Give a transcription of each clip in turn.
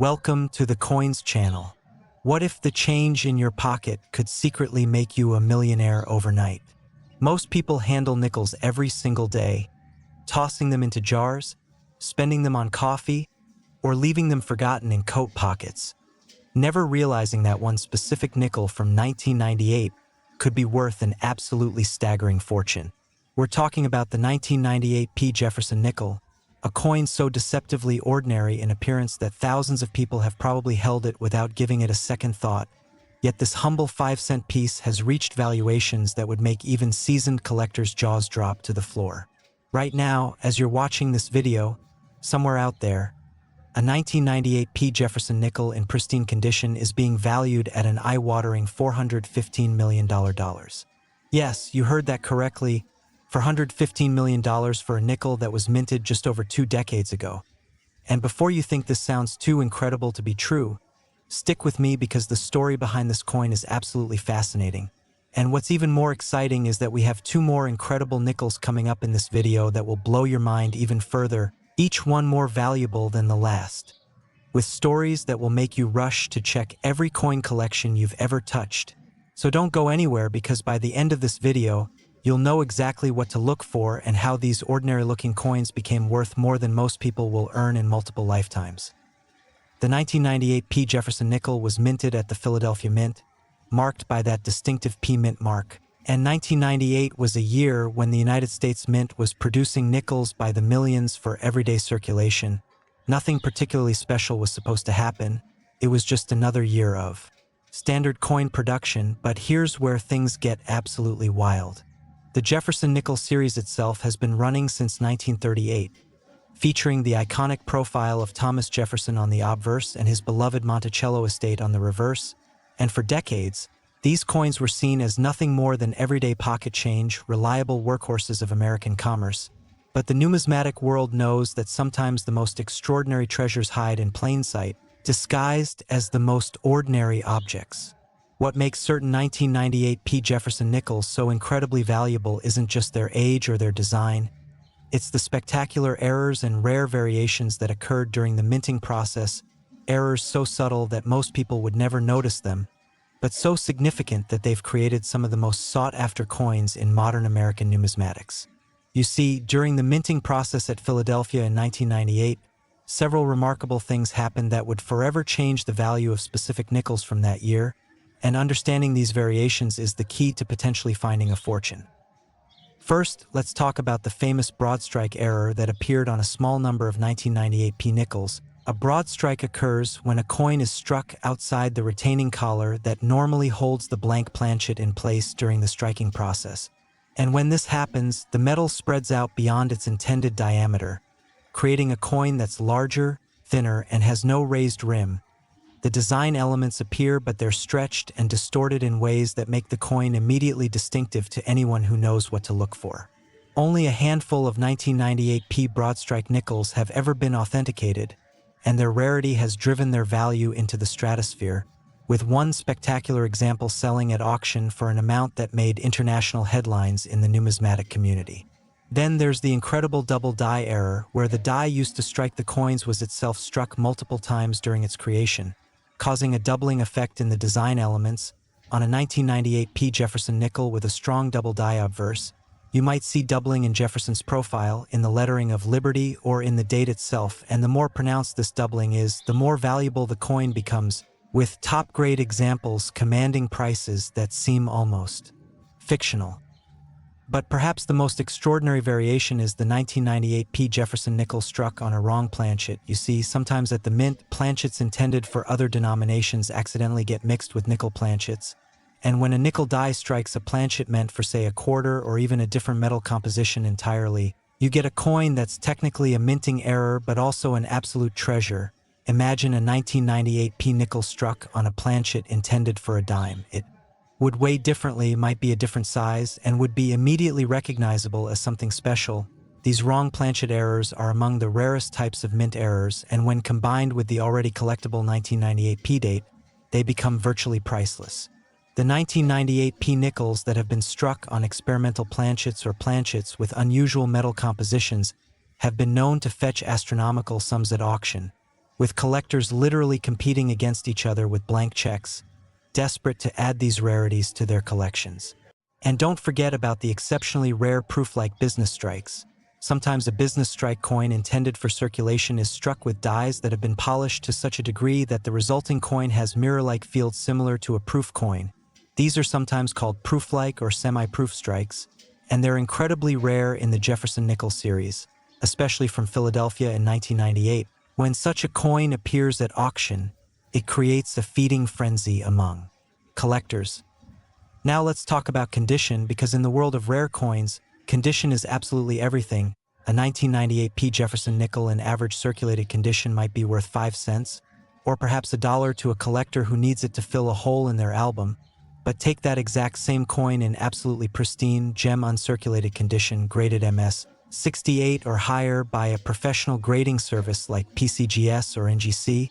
Welcome to the Coins channel. What if the change in your pocket could secretly make you a millionaire overnight? Most people handle nickels every single day, tossing them into jars, spending them on coffee, or leaving them forgotten in coat pockets, never realizing that one specific nickel from 1998 could be worth an absolutely staggering fortune. We're talking about the 1998 P Jefferson Nickel, a coin so deceptively ordinary in appearance that thousands of people have probably held it without giving it a second thought. Yet this humble 5-cent piece has reached valuations that would make even seasoned collectors' jaws drop to the floor. Right now, as you're watching this video, somewhere out there, a 1998 P Jefferson nickel in pristine condition is being valued at an eye-watering $415 million. Yes, you heard that correctly. $415 million for a nickel that was minted just over 2 decades ago. And before you think this sounds too incredible to be true, stick with me because the story behind this coin is absolutely fascinating. And what's even more exciting is that we have 2 more incredible nickels coming up in this video that will blow your mind even further, each one more valuable than the last, with stories that will make you rush to check every coin collection you've ever touched. So don't go anywhere, because by the end of this video, you'll know exactly what to look for and how these ordinary-looking coins became worth more than most people will earn in multiple lifetimes. The 1998 P Jefferson Nickel was minted at the Philadelphia Mint, marked by that distinctive P Mint mark. And 1998 was a year when the United States Mint was producing nickels by the millions for everyday circulation. Nothing particularly special was supposed to happen. It was just another year of standard coin production, but here's where things get absolutely wild. The Jefferson Nickel series itself has been running since 1938, featuring the iconic profile of Thomas Jefferson on the obverse and his beloved Monticello estate on the reverse, and for decades, these coins were seen as nothing more than everyday pocket change, reliable workhorses of American commerce. But the numismatic world knows that sometimes the most extraordinary treasures hide in plain sight, disguised as the most ordinary objects. What makes certain 1998 P Jefferson nickels so incredibly valuable isn't just their age or their design. It's the spectacular errors and rare variations that occurred during the minting process, errors so subtle that most people would never notice them, but so significant that they've created some of the most sought-after coins in modern American numismatics. You see, during the minting process at Philadelphia in 1998, several remarkable things happened that would forever change the value of specific nickels from that year, and understanding these variations is the key to potentially finding a fortune. First, let's talk about the famous broadstrike error that appeared on a small number of 1998 P nickels. A broadstrike occurs when a coin is struck outside the retaining collar that normally holds the blank planchet in place during the striking process. And when this happens, the metal spreads out beyond its intended diameter, creating a coin that's larger, thinner, and has no raised rim. The design elements appear, but they're stretched and distorted in ways that make the coin immediately distinctive to anyone who knows what to look for. Only a handful of 1998 P broadstrike nickels have ever been authenticated, and their rarity has driven their value into the stratosphere, with one spectacular example selling at auction for an amount that made international headlines in the numismatic community. Then there's the incredible double die error, where the die used to strike the coins was itself struck multiple times during its creation, causing a doubling effect in the design elements. On a 1998 P Jefferson nickel with a strong double die obverse, you might see doubling in Jefferson's profile, in the lettering of Liberty, or in the date itself, and the more pronounced this doubling is, the more valuable the coin becomes, with top-grade examples commanding prices that seem almost fictional. But perhaps the most extraordinary variation is the 1998 P Jefferson nickel struck on a wrong planchet. You see, sometimes at the mint, planchets intended for other denominations accidentally get mixed with nickel planchets. And when a nickel die strikes a planchet meant for, say, a quarter or even a different metal composition entirely, you get a coin that's technically a minting error but also an absolute treasure. Imagine a 1998 P nickel struck on a planchet intended for a dime. It would weigh differently, might be a different size, and would be immediately recognizable as something special. These wrong planchet errors are among the rarest types of mint errors, and when combined with the already collectible 1998 P date, they become virtually priceless. The 1998 P nickels that have been struck on experimental planchets or planchets with unusual metal compositions have been known to fetch astronomical sums at auction, with collectors literally competing against each other with blank checks, desperate to add these rarities to their collections. And don't forget about the exceptionally rare proof-like business strikes. Sometimes a business strike coin intended for circulation is struck with dies that have been polished to such a degree that the resulting coin has mirror-like fields similar to a proof coin. These are sometimes called proof-like or semi-proof strikes, and they're incredibly rare in the Jefferson Nickel series, especially from Philadelphia in 1998. When such a coin appears at auction, it creates a feeding frenzy among collectors. Now let's talk about condition, because in the world of rare coins, condition is absolutely everything. A 1998 P Jefferson nickel in average circulated condition might be worth 5 cents, or perhaps $1 to a collector who needs it to fill a hole in their album. But take that exact same coin in absolutely pristine, gem uncirculated condition, graded MS 68 or higher by a professional grading service like PCGS or NGC,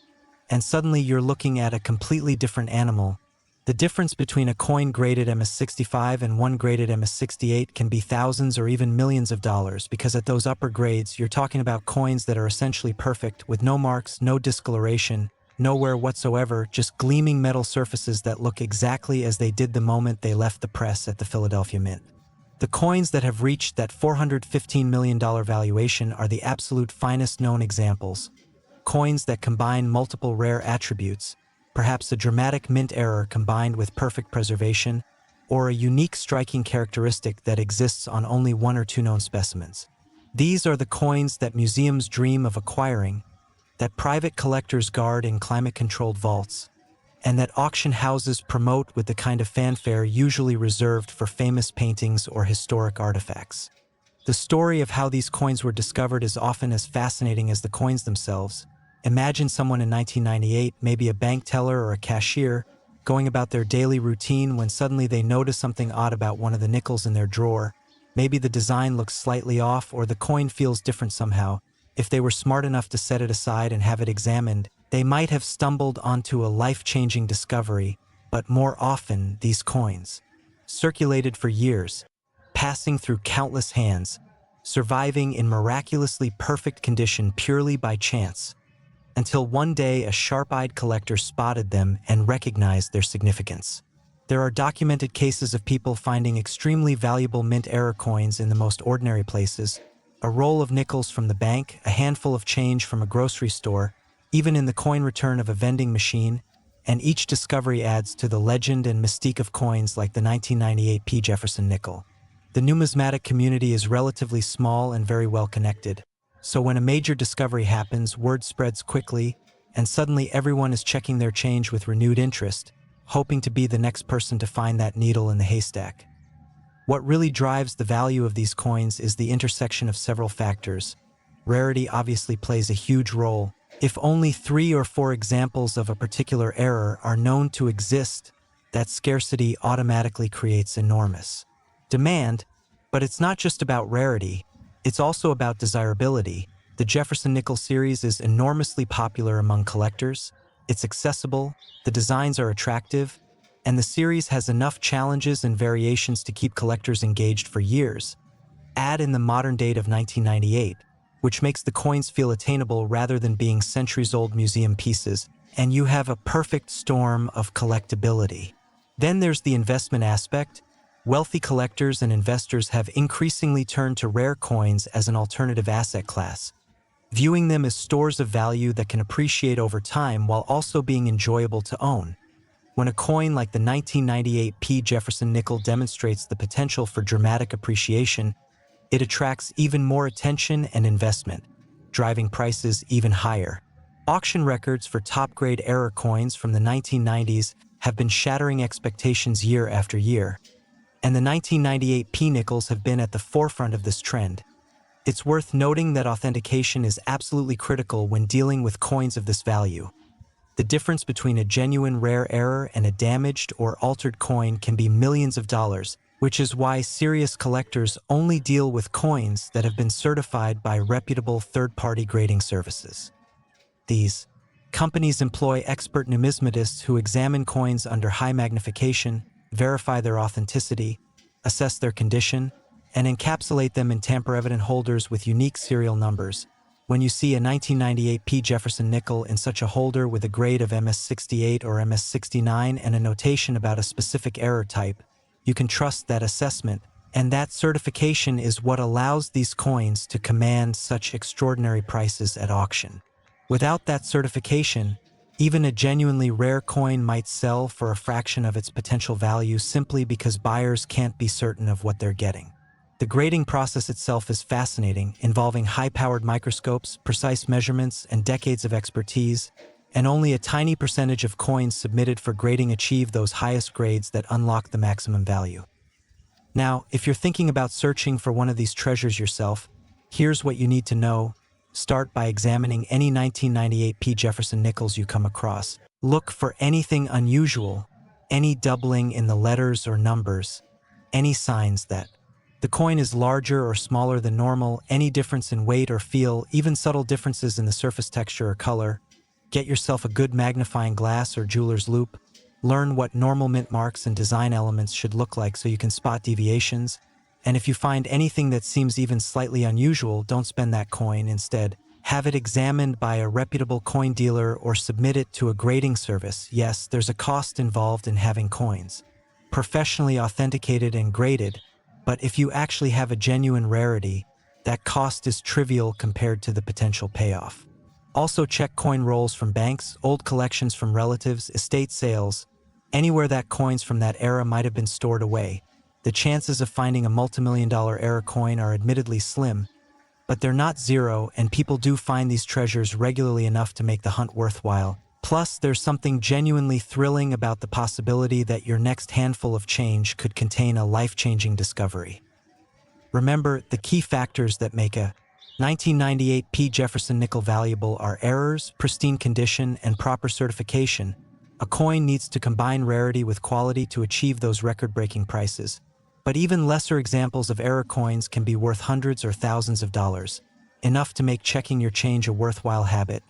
and suddenly you're looking at a completely different animal. The difference between a coin graded MS65 and one graded MS68 can be thousands or even millions of dollars, because at those upper grades, you're talking about coins that are essentially perfect, with no marks, no discoloration, no wear whatsoever, just gleaming metal surfaces that look exactly as they did the moment they left the press at the Philadelphia Mint. The coins that have reached that $415 million valuation are the absolute finest known examples. Coins that combine multiple rare attributes, perhaps a dramatic mint error combined with perfect preservation, or a unique striking characteristic that exists on only one or two known specimens. These are the coins that museums dream of acquiring, that private collectors guard in climate-controlled vaults, and that auction houses promote with the kind of fanfare usually reserved for famous paintings or historic artifacts. The story of how these coins were discovered is often as fascinating as the coins themselves. Imagine someone in 1998, maybe a bank teller or a cashier, going about their daily routine when suddenly they notice something odd about one of the nickels in their drawer. Maybe the design looks slightly off, or the coin feels different somehow. If they were smart enough to set it aside and have it examined, they might have stumbled onto a life-changing discovery. But more often, these coins circulated for years, passing through countless hands, surviving in miraculously perfect condition purely by chance, until one day a sharp-eyed collector spotted them and recognized their significance. There are documented cases of people finding extremely valuable mint error coins in the most ordinary places: a roll of nickels from the bank, a handful of change from a grocery store, even in the coin return of a vending machine, and each discovery adds to the legend and mystique of coins like the 1998 P Jefferson nickel. The numismatic community is relatively small and very well connected. So when a major discovery happens, word spreads quickly, and suddenly everyone is checking their change with renewed interest, hoping to be the next person to find that needle in the haystack. What really drives the value of these coins is the intersection of several factors. Rarity obviously plays a huge role. If only 3 or 4 examples of a particular error are known to exist, that scarcity automatically creates enormous demand. But it's not just about rarity. It's also about desirability. The Jefferson Nickel series is enormously popular among collectors. It's accessible, the designs are attractive, and the series has enough challenges and variations to keep collectors engaged for years. Add in the modern date of 1998, which makes the coins feel attainable rather than being centuries-old museum pieces, and you have a perfect storm of collectability. Then there's the investment aspect. Wealthy collectors and investors have increasingly turned to rare coins as an alternative asset class, viewing them as stores of value that can appreciate over time while also being enjoyable to own. When a coin like the 1998 P Jefferson nickel demonstrates the potential for dramatic appreciation, it attracts even more attention and investment, driving prices even higher. Auction records for top-grade error coins from the 1990s have been shattering expectations year after year, and the 1998 P nickels have been at the forefront of this trend. It's worth noting that authentication is absolutely critical when dealing with coins of this value. The difference between a genuine rare error and a damaged or altered coin can be millions of dollars, which is why serious collectors only deal with coins that have been certified by reputable third-party grading services. These companies employ expert numismatists who examine coins under high magnification, verify their authenticity, assess their condition, and encapsulate them in tamper-evident holders with unique serial numbers. When you see a 1998 P Jefferson nickel in such a holder with a grade of MS68 or MS69 and a notation about a specific error type, you can trust that assessment, and that certification is what allows these coins to command such extraordinary prices at auction. Without that certification, even a genuinely rare coin might sell for a fraction of its potential value simply because buyers can't be certain of what they're getting. The grading process itself is fascinating, involving high-powered microscopes, precise measurements, and decades of expertise, and only a tiny percentage of coins submitted for grading achieve those highest grades that unlock the maximum value. Now, if you're thinking about searching for one of these treasures yourself, here's what you need to know. Start by examining any 1998 P Jefferson nickels you come across. Look for anything unusual, any doubling in the letters or numbers, any signs that the coin is larger or smaller than normal, any difference in weight or feel, even subtle differences in the surface texture or color. Get yourself a good magnifying glass or jeweler's loupe. Learn what normal mint marks and design elements should look like so you can spot deviations. And if you find anything that seems even slightly unusual, don't spend that coin. Instead, have it examined by a reputable coin dealer or submit it to a grading service. Yes, there's a cost involved in having coins professionally authenticated and graded, but if you actually have a genuine rarity, that cost is trivial compared to the potential payoff. Also check coin rolls from banks, old collections from relatives, estate sales, anywhere that coins from that era might have been stored away. The chances of finding a multimillion-dollar era coin are admittedly slim, but they're not zero, and people do find these treasures regularly enough to make the hunt worthwhile. Plus, there's something genuinely thrilling about the possibility that your next handful of change could contain a life-changing discovery. Remember, the key factors that make a 1998 P Jefferson nickel valuable are errors, pristine condition, and proper certification. A coin needs to combine rarity with quality to achieve those record-breaking prices. But even lesser examples of error coins can be worth hundreds or thousands of dollars, enough to make checking your change a worthwhile habit.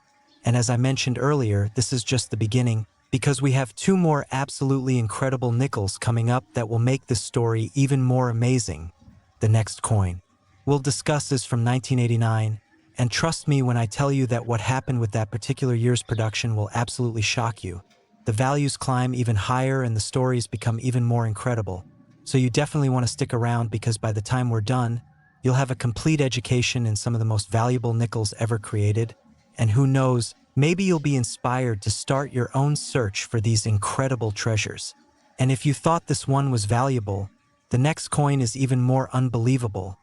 And as I mentioned earlier, this is just the beginning, because we have two more absolutely incredible nickels coming up that will make this story even more amazing. The next coin we'll discuss is from 1989, and trust me when I tell you that what happened with that particular year's production will absolutely shock you. The values climb even higher and the stories become even more incredible. So you definitely want to stick around, because by the time we're done, you'll have a complete education in some of the most valuable nickels ever created. And who knows, maybe you'll be inspired to start your own search for these incredible treasures. And if you thought this one was valuable, the next coin is even more unbelievable.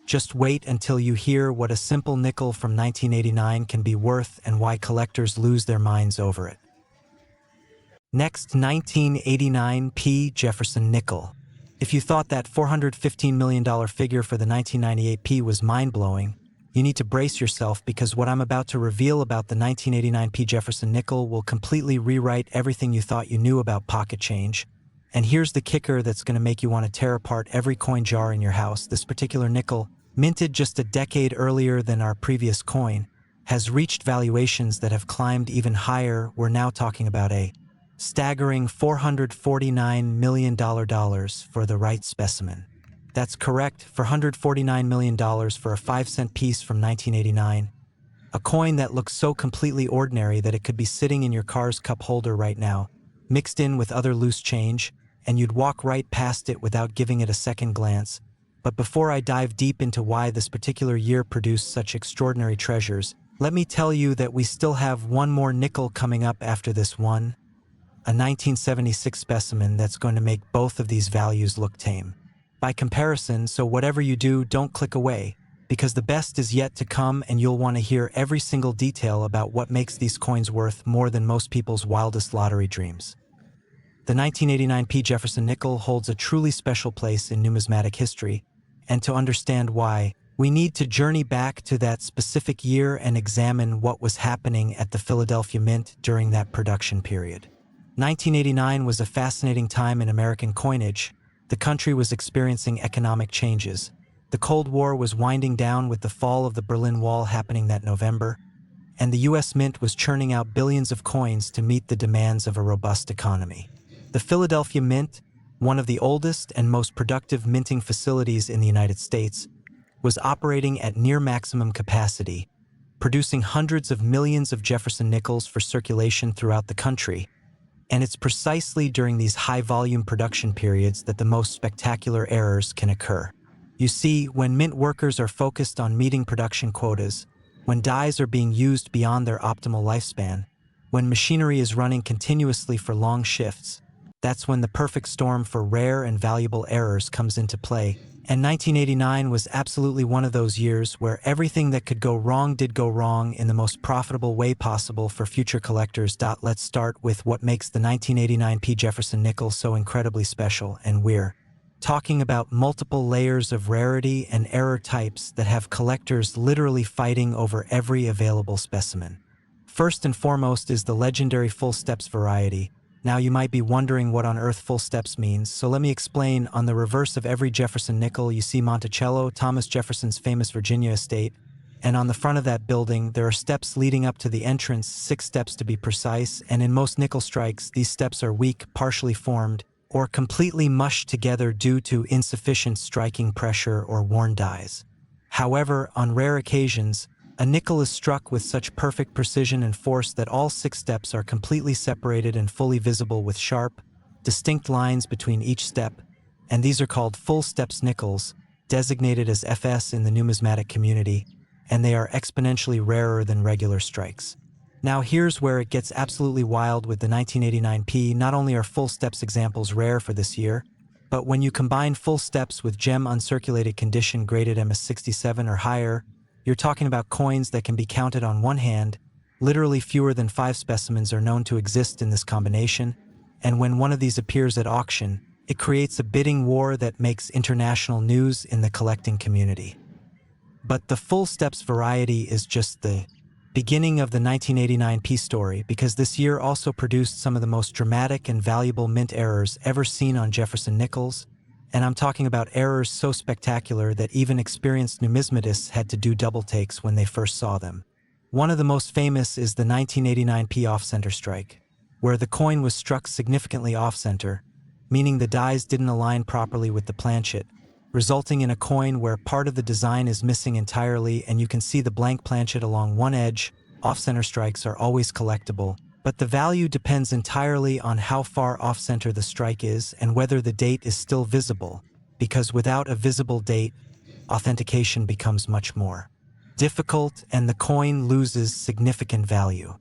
Just wait until you hear what a simple nickel from 1989 can be worth and why collectors lose their minds over it. Next, 1989 P Jefferson Nickel. If you thought that $415 million figure for the 1998 P was mind-blowing, you need to brace yourself, because what I'm about to reveal about the 1989 P Jefferson Nickel will completely rewrite everything you thought you knew about pocket change. And here's the kicker that's going to make you want to tear apart every coin jar in your house. This particular nickel, minted just a decade earlier than our previous coin, has reached valuations that have climbed even higher. We're now talking about a staggering $449 million for the right specimen. That's correct, for $149 million for a 5-cent piece from 1989. A coin that looks so completely ordinary that it could be sitting in your car's cup holder right now, mixed in with other loose change, and you'd walk right past it without giving it a second glance. But before I dive deep into why this particular year produced such extraordinary treasures, let me tell you that we still have one more nickel coming up after this one, a 1976 specimen that's going to make both of these values look tame by comparison. So whatever you do, don't click away, because the best is yet to come, and you'll want to hear every single detail about what makes these coins worth more than most people's wildest lottery dreams. The 1989 P Jefferson Nickel holds a truly special place in numismatic history, and to understand why, we need to journey back to that specific year and examine what was happening at the Philadelphia Mint during that production period. 1989 was a fascinating time in American coinage. The country was experiencing economic changes. The Cold War was winding down with the fall of the Berlin Wall happening that November, and the U.S. Mint was churning out billions of coins to meet the demands of a robust economy. The Philadelphia Mint, one of the oldest and most productive minting facilities in the United States, was operating at near maximum capacity, producing hundreds of millions of Jefferson Nickels for circulation throughout the country. And it's precisely during these high-volume production periods that the most spectacular errors can occur. You see, when mint workers are focused on meeting production quotas, when dies are being used beyond their optimal lifespan, when machinery is running continuously for long shifts, that's when the perfect storm for rare and valuable errors comes into play. And 1989 was absolutely one of those years where everything that could go wrong did go wrong in the most profitable way possible for future collectors. Let's start with what makes the 1989 P Jefferson nickel so incredibly special, and we're talking about multiple layers of rarity and error types that have collectors literally fighting over every available specimen. First and foremost is the legendary full steps variety. Now you might be wondering what on earth full steps means, so let me explain. On the reverse of every Jefferson nickel, you see Monticello, Thomas Jefferson's famous Virginia estate, and on the front of that building, there are steps leading up to the entrance, 6 steps to be precise, and in most nickel strikes, these steps are weak, partially formed, or completely mushed together due to insufficient striking pressure or worn dies. However, on rare occasions, a nickel is struck with such perfect precision and force that all 6 steps are completely separated and fully visible with sharp, distinct lines between each step, and these are called full steps nickels, designated as FS in the numismatic community, and they are exponentially rarer than regular strikes. Now here's where it gets absolutely wild with the 1989P. Not only are full steps examples rare for this year, but when you combine full steps with gem uncirculated condition graded MS67 or higher, you're talking about coins that can be counted on one hand. Literally fewer than 5 specimens are known to exist in this combination, and when one of these appears at auction, it creates a bidding war that makes international news in the collecting community. But the full steps variety is just the beginning of the 1989P story, because this year also produced some of the most dramatic and valuable mint errors ever seen on Jefferson Nickels, and I'm talking about errors so spectacular that even experienced numismatists had to do double takes when they first saw them. One of the most famous is the 1989P off-center strike, where the coin was struck significantly off-center, meaning the dies didn't align properly with the planchet, resulting in a coin where part of the design is missing entirely and you can see the blank planchet along one edge. Off-center strikes are always collectible, but the value depends entirely on how far off-center the strike is and whether the date is still visible, because without a visible date, authentication becomes much more difficult and the coin loses significant value.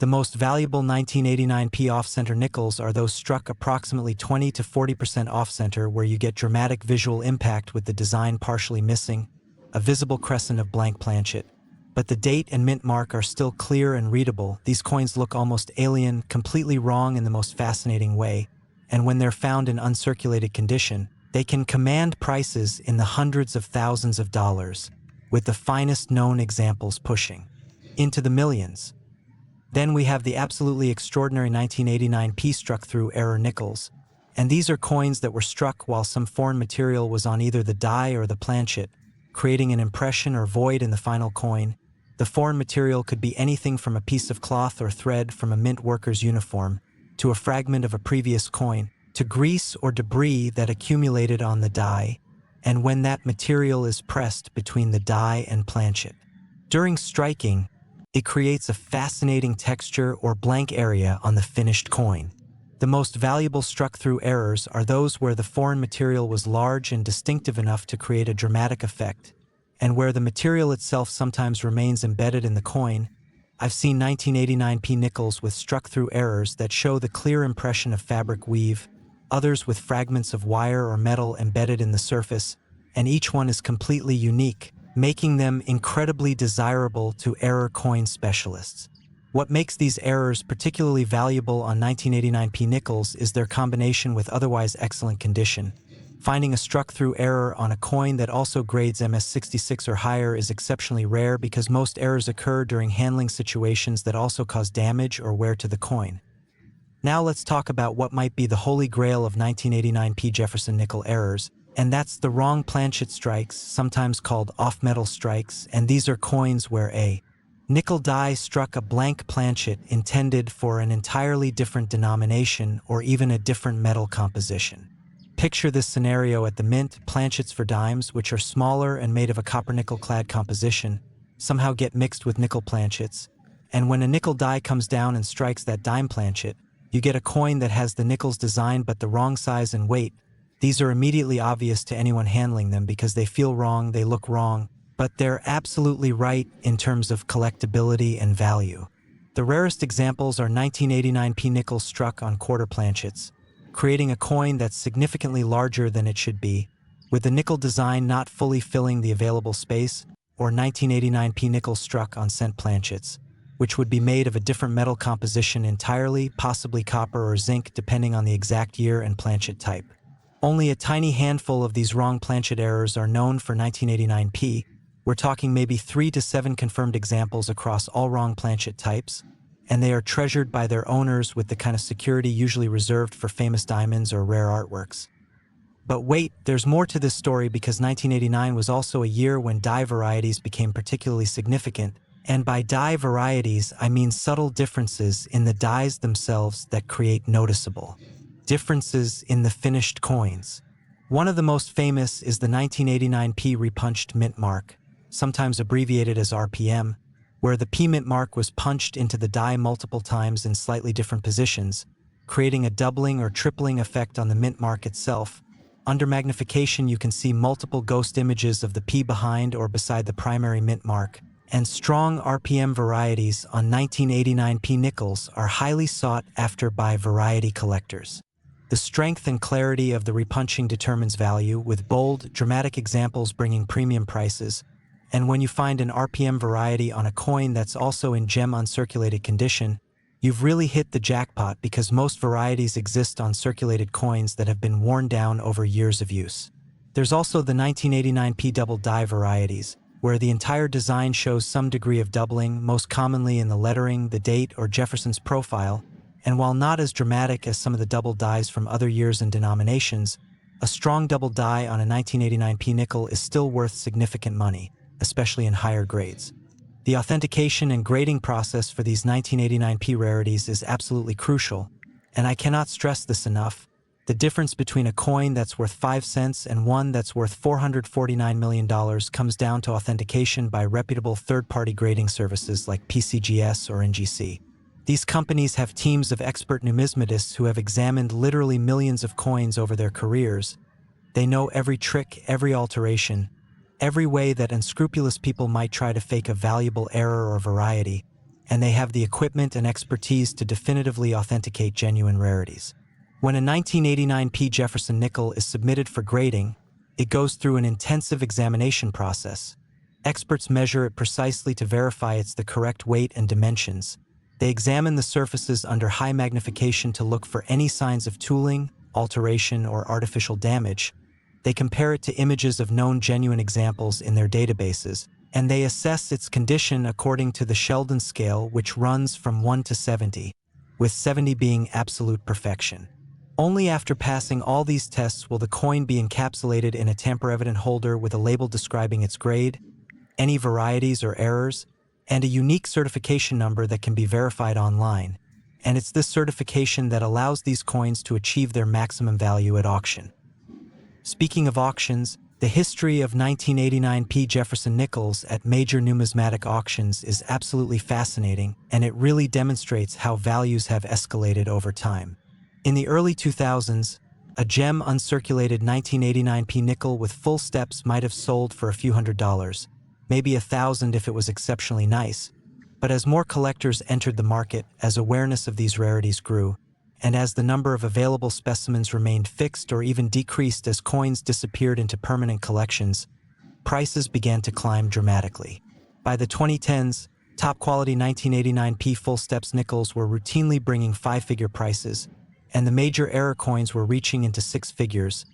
The most valuable 1989P off-center nickels are those struck approximately 20 to 40% off-center, where you get dramatic visual impact with the design partially missing, a visible crescent of blank planchet, but the date and mint mark are still clear and readable. These coins look almost alien, completely wrong in the most fascinating way, and when they're found in uncirculated condition, they can command prices in the hundreds of thousands of dollars, with the finest known examples pushing into the millions. Then we have the absolutely extraordinary 1989P struck-through error nickels, and these are coins that were struck while some foreign material was on either the die or the planchet, creating an impression or void in the final coin. The foreign material could be anything from a piece of cloth or thread from a mint worker's uniform, to a fragment of a previous coin, to grease or debris that accumulated on the die, and when that material is pressed between the die and planchet during striking, it creates a fascinating texture or blank area on the finished coin. The most valuable struck-through errors are those where the foreign material was large and distinctive enough to create a dramatic effect, and where the material itself sometimes remains embedded in the coin. I've seen 1989P nickels with struck-through errors that show the clear impression of fabric weave, others with fragments of wire or metal embedded in the surface, and each one is completely unique, making them incredibly desirable to error coin specialists. What makes these errors particularly valuable on 1989P nickels is their combination with otherwise excellent condition. Finding a struck-through error on a coin that also grades MS66 or higher is exceptionally rare, because most errors occur during handling situations that also cause damage or wear to the coin. Now let's talk about what might be the holy grail of 1989P Jefferson nickel errors, and that's the wrong planchet strikes, sometimes called off-metal strikes, and these are coins where a nickel die struck a blank planchet intended for an entirely different denomination or even a different metal composition. Picture this scenario at the mint: planchets for dimes, which are smaller and made of a copper-nickel-clad composition, somehow get mixed with nickel planchets, and when a nickel die comes down and strikes that dime planchet, you get a coin that has the nickel's design but the wrong size and weight. These are immediately obvious to anyone handling them because they feel wrong, they look wrong, but they're absolutely right in terms of collectability and value. The rarest examples are 1989P nickels struck on quarter planchets, creating a coin that's significantly larger than it should be, with the nickel design not fully filling the available space, or 1989P nickels struck on cent planchets, which would be made of a different metal composition entirely, possibly copper or zinc depending on the exact year and planchet type. Only a tiny handful of these wrong planchet errors are known for 1989P. We're talking maybe 3 to 7 confirmed examples across all wrong planchet types, and they are treasured by their owners with the kind of security usually reserved for famous diamonds or rare artworks. But wait, there's more to this story because 1989 was also a year when die varieties became particularly significant, and by die varieties I mean subtle differences in the dies themselves that create noticeable differences in the finished coins. One of the most famous is the 1989P repunched mint mark, sometimes abbreviated as RPM, where the P mint mark was punched into the die multiple times in slightly different positions, creating a doubling or tripling effect on the mint mark itself. Under magnification, you can see multiple ghost images of the P behind or beside the primary mint mark, and strong RPM varieties on 1989P nickels are highly sought after by variety collectors. The strength and clarity of the repunching determines value, with bold, dramatic examples bringing premium prices, and when you find an RPM variety on a coin that's also in gem uncirculated condition, you've really hit the jackpot because most varieties exist on circulated coins that have been worn down over years of use. There's also the 1989P double die varieties, where the entire design shows some degree of doubling, most commonly in the lettering, the date, or Jefferson's profile, and while not as dramatic as some of the double dies from other years and denominations, a strong double die on a 1989P nickel is still worth significant money, especially in higher grades. The authentication and grading process for these 1989P rarities is absolutely crucial, and I cannot stress this enough. The difference between a coin that's worth 5 cents and one that's worth $449 million comes down to authentication by reputable third-party grading services like PCGS or NGC. These companies have teams of expert numismatists who have examined literally millions of coins over their careers. They know every trick, every alteration, every way that unscrupulous people might try to fake a valuable error or variety, and they have the equipment and expertise to definitively authenticate genuine rarities. When a 1989 P Jefferson nickel is submitted for grading, it goes through an intensive examination process. Experts measure it precisely to verify it's the correct weight and dimensions. They examine the surfaces under high magnification to look for any signs of tooling, alteration, or artificial damage. They compare it to images of known genuine examples in their databases, and they assess its condition according to the Sheldon scale, which runs from 1 to 70, with 70 being absolute perfection. Only after passing all these tests will the coin be encapsulated in a tamper-evident holder with a label describing its grade, any varieties or errors, and a unique certification number that can be verified online. And it's this certification that allows these coins to achieve their maximum value at auction. Speaking of auctions, the history of 1989 P Jefferson nickels at major numismatic auctions is absolutely fascinating, and it really demonstrates how values have escalated over time. In the early 2000s, a gem uncirculated 1989 P nickel with full steps might have sold for a few $100s, maybe $1,000 if it was exceptionally nice. But as more collectors entered the market, as awareness of these rarities grew, and as the number of available specimens remained fixed or even decreased as coins disappeared into permanent collections, prices began to climb dramatically. By the 2010s, top-quality 1989 P full steps nickels were routinely bringing 5-figure prices, and the major error coins were reaching into 6 figures.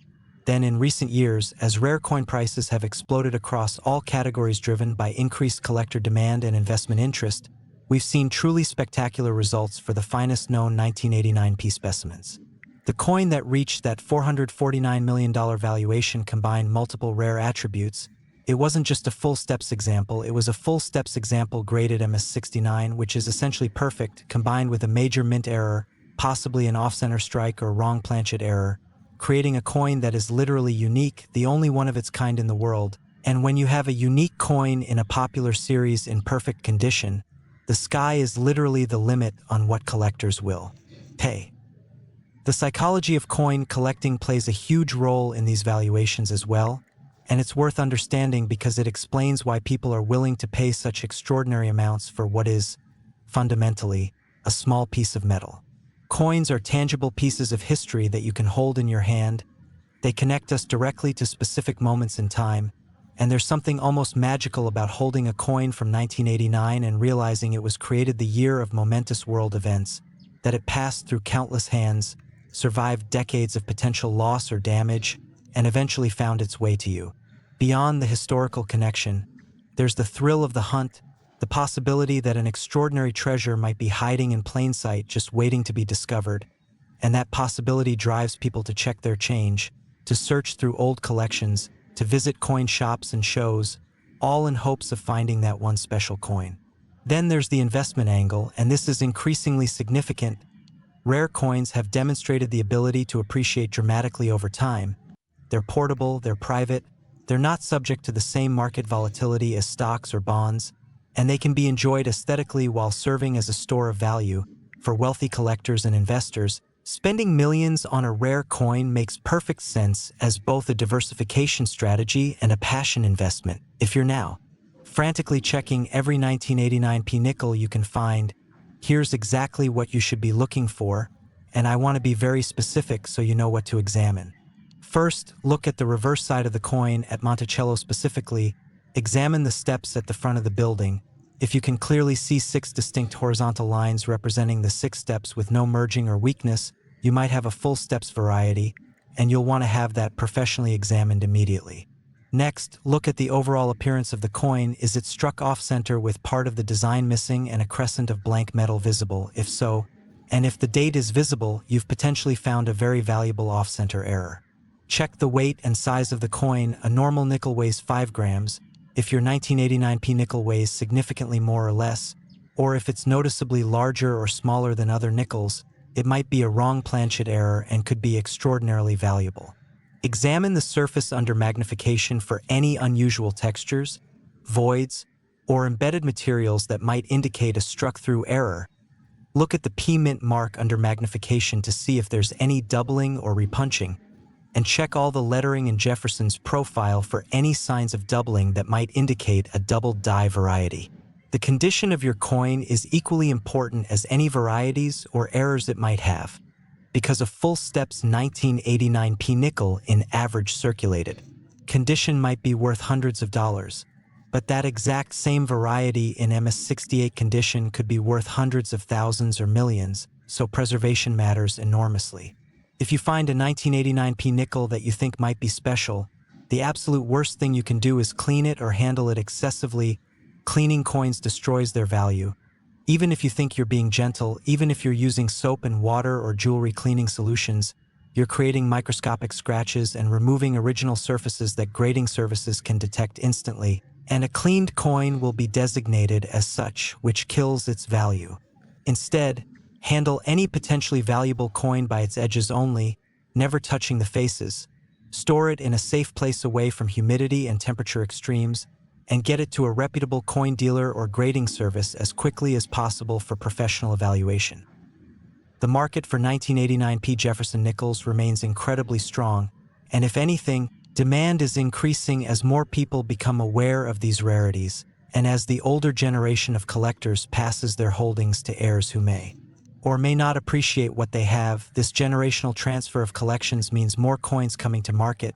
Then in recent years, as rare coin prices have exploded across all categories driven by increased collector demand and investment interest, we've seen truly spectacular results for the finest known 1989 P specimens. The coin that reached that $449 million valuation combined multiple rare attributes. It wasn't just a full steps example, it was a full steps example graded MS69, which is essentially perfect, combined with a major mint error, possibly an off-center strike or wrong planchet error, creating a coin that is literally unique, the only one of its kind in the world, And when you have a unique coin in a popular series in perfect condition, the sky is literally the limit on what collectors will pay. The psychology of coin collecting plays a huge role in these valuations as well, and it's worth understanding because it explains why people are willing to pay such extraordinary amounts for what is, fundamentally, a small piece of metal. Coins are tangible pieces of history that you can hold in your hand. They connect us directly to specific moments in time, and there's something almost magical about holding a coin from 1989 and realizing it was created the year of momentous world events, that it passed through countless hands, survived decades of potential loss or damage, and eventually found its way to you. Beyond the historical connection, there's the thrill of the hunt, the possibility that an extraordinary treasure might be hiding in plain sight just waiting to be discovered, and that possibility drives people to check their change, to search through old collections, to visit coin shops and shows, all in hopes of finding that one special coin. Then there's the investment angle, and this is increasingly significant. Rare coins have demonstrated the ability to appreciate dramatically over time. They're portable, they're private, they're not subject to the same market volatility as stocks or bonds, and they can be enjoyed aesthetically while serving as a store of value. For wealthy collectors and investors, spending millions on a rare coin makes perfect sense as both a diversification strategy and a passion investment. If you're now frantically checking every 1989P nickel you can find, here's exactly what you should be looking for, and I want to be very specific so you know what to examine. First, look at the reverse side of the coin. At Monticello specifically, examine the steps at the front of the building. If you can clearly see 6 distinct horizontal lines representing the 6 steps with no merging or weakness, you might have a full steps variety, and you'll want to have that professionally examined immediately. Next, look at the overall appearance of the coin. Is it struck off-center with part of the design missing and a crescent of blank metal visible? If so, and if the date is visible, you've potentially found a very valuable off-center error. Check the weight and size of the coin. A normal nickel weighs 5 grams. If your 1989P nickel weighs significantly more or less, or if it's noticeably larger or smaller than other nickels, it might be a wrong planchet error and could be extraordinarily valuable. Examine the surface under magnification for any unusual textures, voids, or embedded materials that might indicate a struck-through error. Look at the P mint mark under magnification to see if there's any doubling or repunching, and check all the lettering in Jefferson's profile for any signs of doubling that might indicate a doubled die variety. The condition of your coin is equally important as any varieties or errors it might have, because a full steps 1989P nickel in average circulated condition might be worth hundreds of dollars, but that exact same variety in MS68 condition could be worth hundreds of thousands or millions, so preservation matters enormously. If you find a 1989P nickel that you think might be special, the absolute worst thing you can do is clean it or handle it excessively. Cleaning coins destroys their value. Even if you think you're being gentle, even if you're using soap and water or jewelry cleaning solutions, you're creating microscopic scratches and removing original surfaces that grading services can detect instantly, and a cleaned coin will be designated as such, which kills its value. Instead, handle any potentially valuable coin by its edges only, never touching the faces. Store it in a safe place away from humidity and temperature extremes, and get it to a reputable coin dealer or grading service as quickly as possible for professional evaluation. The market for 1989P Jefferson Nickels remains incredibly strong, and if anything, demand is increasing as more people become aware of these rarities, and as the older generation of collectors passes their holdings to heirs who may or may not appreciate what they have. This generational transfer of collections means more coins coming to market,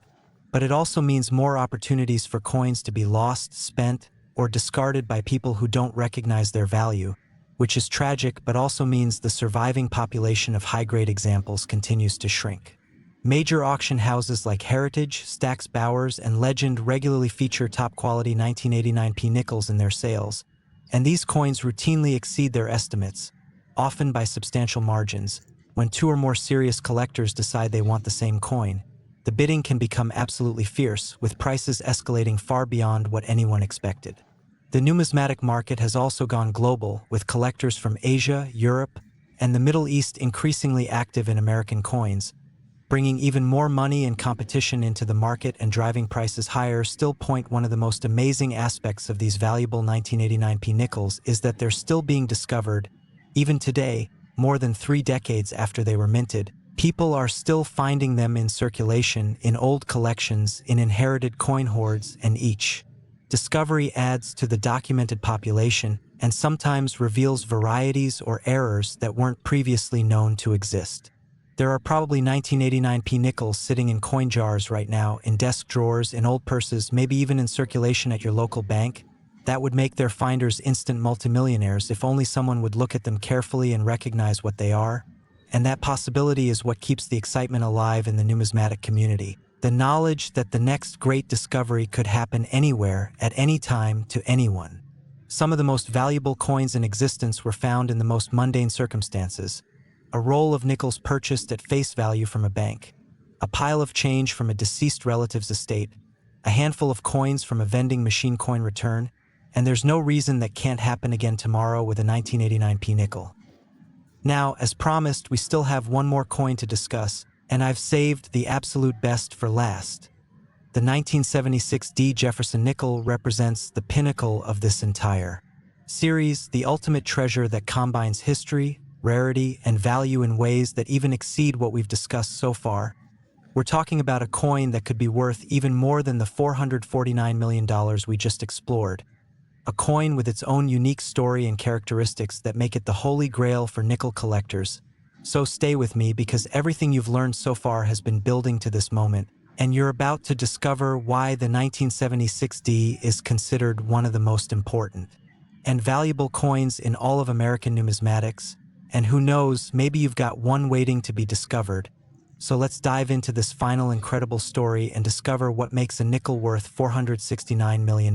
but it also means more opportunities for coins to be lost, spent, or discarded by people who don't recognize their value, which is tragic but also means the surviving population of high-grade examples continues to shrink. Major auction houses like Heritage, Stack's Bowers, and Legend regularly feature top-quality 1989P nickels in their sales, and these coins routinely exceed their estimates, often by substantial margins. When 2 or more serious collectors decide they want the same coin, the bidding can become absolutely fierce, with prices escalating far beyond what anyone expected. The numismatic market has also gone global, with collectors from Asia, Europe, and the Middle East increasingly active in American coins, bringing even more money and competition into the market and driving prices higher. Still, one of the most amazing aspects of these valuable 1989P nickels is that they're still being discovered. Even today, more than 3 decades after they were minted, people are still finding them in circulation, in old collections, in inherited coin hoards, and each discovery adds to the documented population and sometimes reveals varieties or errors that weren't previously known to exist. There are probably 1989P nickels sitting in coin jars right now, in desk drawers, in old purses, maybe even in circulation at your local bank. That would make their finders instant multimillionaires if only someone would look at them carefully and recognize what they are. And that possibility is what keeps the excitement alive in the numismatic community. The knowledge that the next great discovery could happen anywhere, at any time, to anyone. Some of the most valuable coins in existence were found in the most mundane circumstances. A roll of nickels purchased at face value from a bank. A pile of change from a deceased relative's estate. A handful of coins from a vending machine coin return. And there's no reason that can't happen again tomorrow with a 1989P nickel. Now, as promised, we still have one more coin to discuss, and I've saved the absolute best for last. The 1976D Jefferson Nickel represents the pinnacle of this entire series, the ultimate treasure that combines history, rarity, and value in ways that even exceed what we've discussed so far. We're talking about a coin that could be worth even more than the $449 million we just explored. A coin with its own unique story and characteristics that make it the holy grail for nickel collectors. So stay with me, because everything you've learned so far has been building to this moment, and you're about to discover why the 1976D is considered one of the most important and valuable coins in all of American numismatics. And who knows, maybe you've got one waiting to be discovered. So let's dive into this final incredible story and discover what makes a nickel worth $469 million.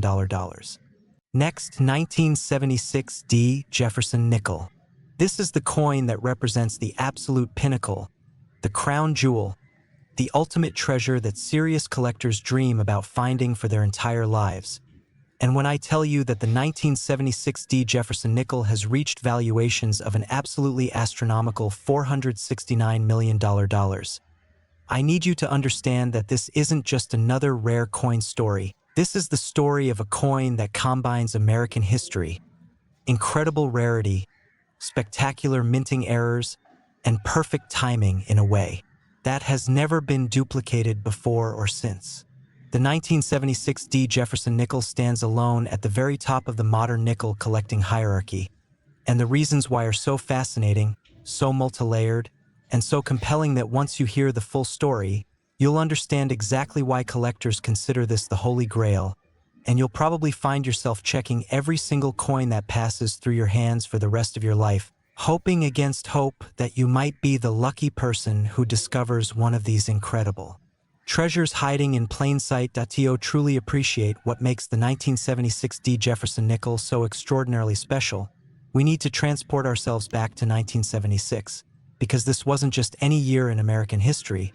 Next, 1976D Jefferson Nickel. This is the coin that represents the absolute pinnacle, the crown jewel, the ultimate treasure that serious collectors dream about finding for their entire lives. And when I tell you that the 1976D Jefferson Nickel has reached valuations of an absolutely astronomical $469 million, I need you to understand that this isn't just another rare coin story. This is the story of a coin that combines American history, incredible rarity, spectacular minting errors, and perfect timing in a way that has never been duplicated before or since. The 1976D Jefferson Nickel stands alone at the very top of the modern nickel collecting hierarchy, and the reasons why are so fascinating, so multi-layered, and so compelling that once you hear the full story, you'll understand exactly why collectors consider this the holy grail, and you'll probably find yourself checking every single coin that passes through your hands for the rest of your life, hoping against hope that you might be the lucky person who discovers one of these incredible treasures hiding in plain sight. To truly appreciate what makes the 1976D Jefferson Nickel so extraordinarily special, we need to transport ourselves back to 1976, because this wasn't just any year in American history.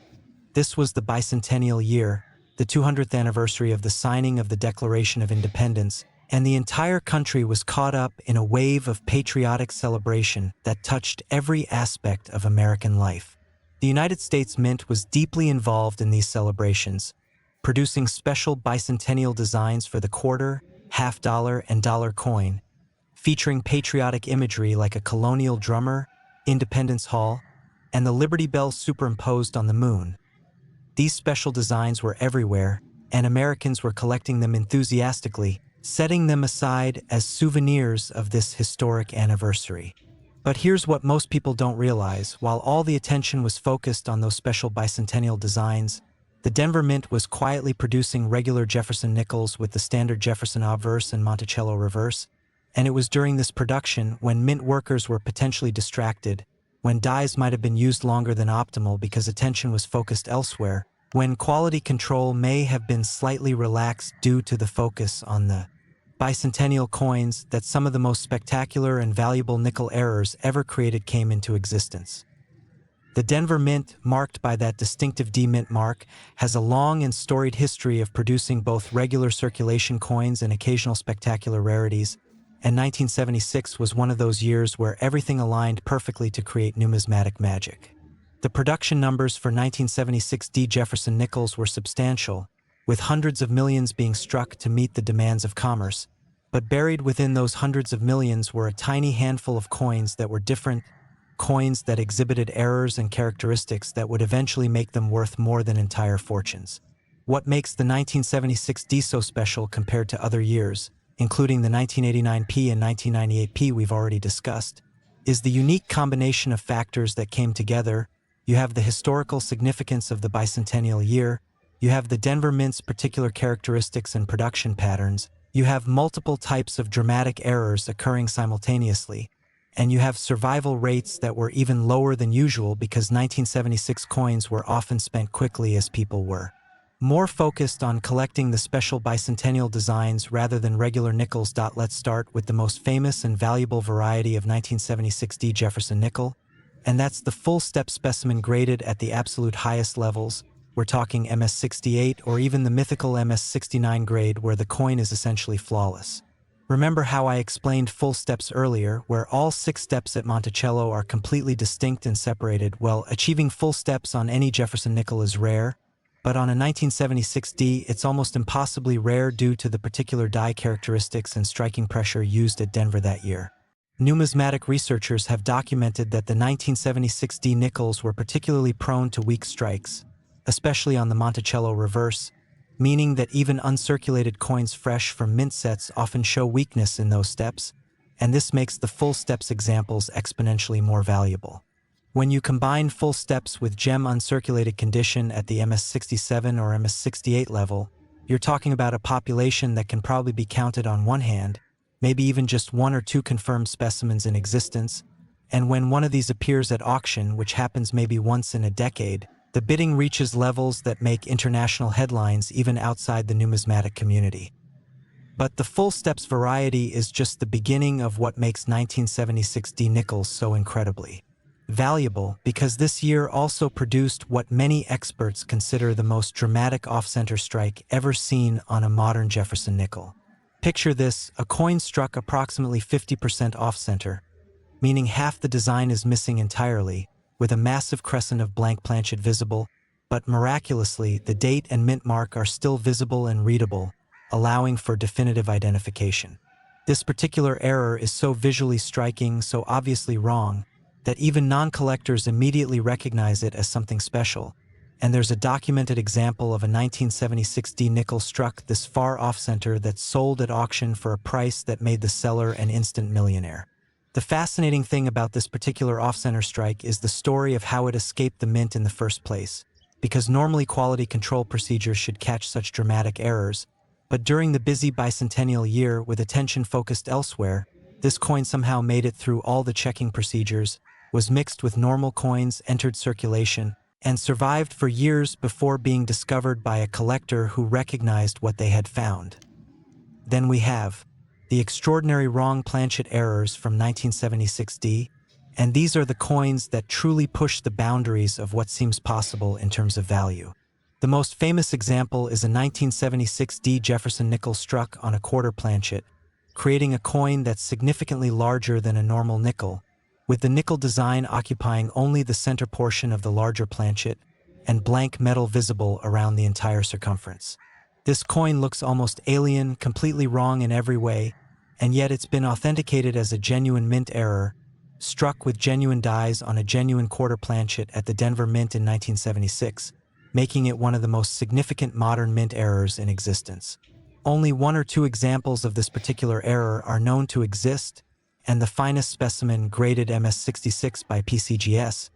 This was the bicentennial year, the 200th anniversary of the signing of the Declaration of Independence, and the entire country was caught up in a wave of patriotic celebration that touched every aspect of American life. The United States Mint was deeply involved in these celebrations, producing special bicentennial designs for the quarter, half-dollar, and dollar coin, featuring patriotic imagery like a colonial drummer, Independence Hall, and the Liberty Bell superimposed on the moon. These special designs were everywhere, and Americans were collecting them enthusiastically, setting them aside as souvenirs of this historic anniversary. But here's what most people don't realize: while all the attention was focused on those special bicentennial designs, the Denver Mint was quietly producing regular Jefferson nickels with the standard Jefferson obverse and Monticello reverse, and it was during this production, when mint workers were potentially distracted, when dies might have been used longer than optimal because attention was focused elsewhere, when quality control may have been slightly relaxed due to the focus on the bicentennial coins, that some of the most spectacular and valuable nickel errors ever created came into existence. The Denver Mint, marked by that distinctive D Mint mark, has a long and storied history of producing both regular circulation coins and occasional spectacular rarities, and 1976 was one of those years where everything aligned perfectly to create numismatic magic. The production numbers for 1976 D Jefferson Nickels were substantial, with hundreds of millions being struck to meet the demands of commerce, but buried within those hundreds of millions were a tiny handful of coins that were different, coins that exhibited errors and characteristics that would eventually make them worth more than entire fortunes. What makes the 1976 D so special compared to other years, including the 1989P and 1998P we've already discussed, is the unique combination of factors that came together. You have the historical significance of the bicentennial year, you have the Denver Mint's particular characteristics and production patterns, you have multiple types of dramatic errors occurring simultaneously, and you have survival rates that were even lower than usual because 1976 coins were often spent quickly as people were more focused on collecting the special bicentennial designs rather than regular nickels. Let's start with the most famous and valuable variety of 1976 D Jefferson Nickel, and that's the full-step specimen graded at the absolute highest levels. We're talking MS68 or even the mythical MS69 grade where the coin is essentially flawless. Remember how I explained full steps earlier, where all 6 steps at Monticello are completely distinct and separated? Well, achieving full steps on any Jefferson nickel is rare, but on a 1976 D, it's almost impossibly rare due to the particular die characteristics and striking pressure used at Denver that year. Numismatic researchers have documented that the 1976 D nickels were particularly prone to weak strikes, especially on the Monticello reverse, meaning that even uncirculated coins fresh from mint sets often show weakness in those steps, and this makes the full steps examples exponentially more valuable. When you combine full steps with gem uncirculated condition at the MS67 or MS68 level, you're talking about a population that can probably be counted on one hand, maybe even just 1 or 2 confirmed specimens in existence, and when one of these appears at auction, which happens maybe once in a decade, the bidding reaches levels that make international headlines even outside the numismatic community. But the full steps variety is just the beginning of what makes 1976 D nickels so incredibly valuable, because this year also produced what many experts consider the most dramatic off-center strike ever seen on a modern Jefferson nickel. Picture this: a coin struck approximately 50% off-center, meaning half the design is missing entirely, with a massive crescent of blank planchet visible, but miraculously the date and mint mark are still visible and readable, allowing for definitive identification. This particular error is so visually striking, so obviously wrong, that even non-collectors immediately recognize it as something special, and there's a documented example of a 1976 D nickel struck this far off-center that sold at auction for a price that made the seller an instant millionaire. The fascinating thing about this particular off-center strike is the story of how it escaped the mint in the first place, because normally quality control procedures should catch such dramatic errors, but during the busy bicentennial year with attention focused elsewhere, this coin somehow made it through all the checking procedures, was mixed with normal coins, entered circulation, and survived for years before being discovered by a collector who recognized what they had found. Then we have the extraordinary wrong planchet errors from 1976 D, and these are the coins that truly push the boundaries of what seems possible in terms of value. The most famous example is a 1976 D Jefferson Nickel struck on a quarter planchet, creating a coin that's significantly larger than a normal nickel, with the nickel design occupying only the center portion of the larger planchet and blank metal visible around the entire circumference. This coin looks almost alien, completely wrong in every way, and yet it's been authenticated as a genuine mint error, struck with genuine dies on a genuine quarter planchet at the Denver Mint in 1976, making it one of the most significant modern mint errors in existence. Only 1 or 2 examples of this particular error are known to exist, and the finest specimen, graded MS66 by PCGS,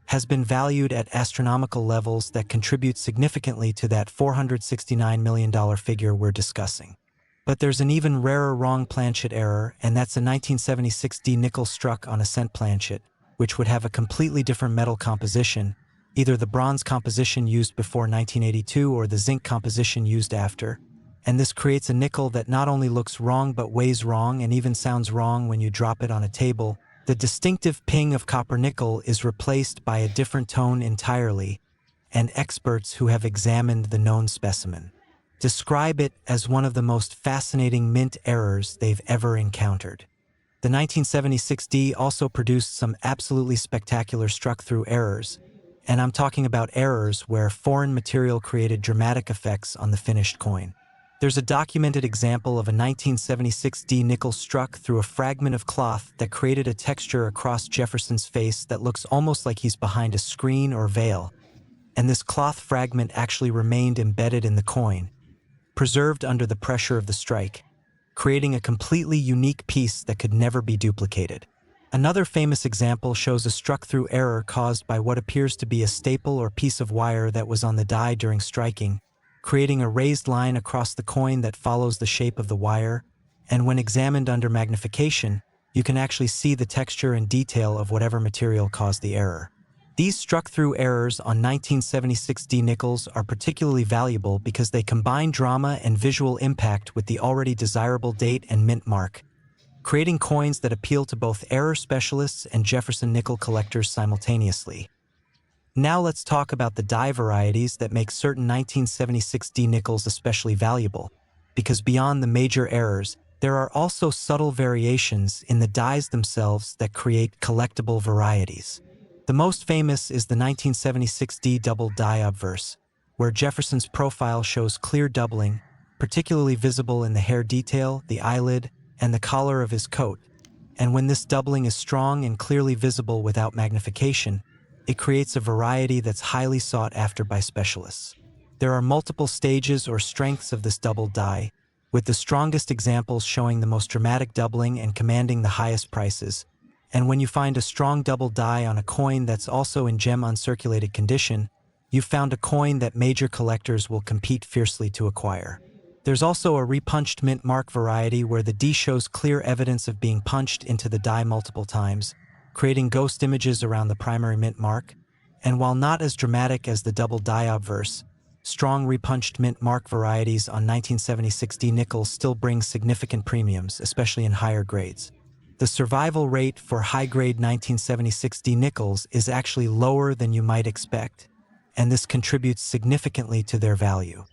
has been valued at astronomical levels that contribute significantly to that $469 million figure we're discussing. But there's an even rarer wrong planchet error, and that's a 1976 D nickel struck on a cent planchet, which would have a completely different metal composition, either the bronze composition used before 1982 or the zinc composition used after, and this creates a nickel that not only looks wrong but weighs wrong and even sounds wrong when you drop it on a table. The distinctive ping of copper nickel is replaced by a different tone entirely, and experts who have examined the known specimen describe it as one of the most fascinating mint errors they've ever encountered. The 1976 D also produced some absolutely spectacular struck-through errors, And I'm talking about errors where foreign material created dramatic effects on the finished coin. There's a documented example of a 1976D nickel struck through a fragment of cloth that created a texture across Jefferson's face that looks almost like he's behind a screen or veil, and this cloth fragment actually remained embedded in the coin, preserved under the pressure of the strike, creating a completely unique piece that could never be duplicated. Another famous example shows a struck-through error caused by what appears to be a staple or piece of wire that was on the die during striking, creating a raised line across the coin that follows the shape of the wire, and when examined under magnification, you can actually see the texture and detail of whatever material caused the error. These struck-through errors on 1976D nickels are particularly valuable because they combine drama and visual impact with the already desirable date and mint mark, creating coins that appeal to both error specialists and Jefferson nickel collectors simultaneously. Now let's talk about the die varieties that make certain 1976D nickels especially valuable, because beyond the major errors, there are also subtle variations in the dies themselves that create collectible varieties. The most famous is the 1976D double die obverse, where Jefferson's profile shows clear doubling, particularly visible in the hair detail, the eyelid, and the collar of his coat, and when this doubling is strong and clearly visible without magnification, it creates a variety that's highly sought after by specialists. There are multiple stages or strengths of this double die, with the strongest examples showing the most dramatic doubling and commanding the highest prices. And when you find a strong double die on a coin that's also in gem uncirculated condition, you've found a coin that major collectors will compete fiercely to acquire. There's also a repunched mint mark variety where the D shows clear evidence of being punched into the die multiple times, creating ghost images around the primary mint mark, and while not as dramatic as the double die obverse, strong repunched mint mark varieties on 1976D nickels still bring significant premiums, especially in higher grades. The survival rate for high-grade 1976D nickels is actually lower than you might expect, and this contributes significantly to their value.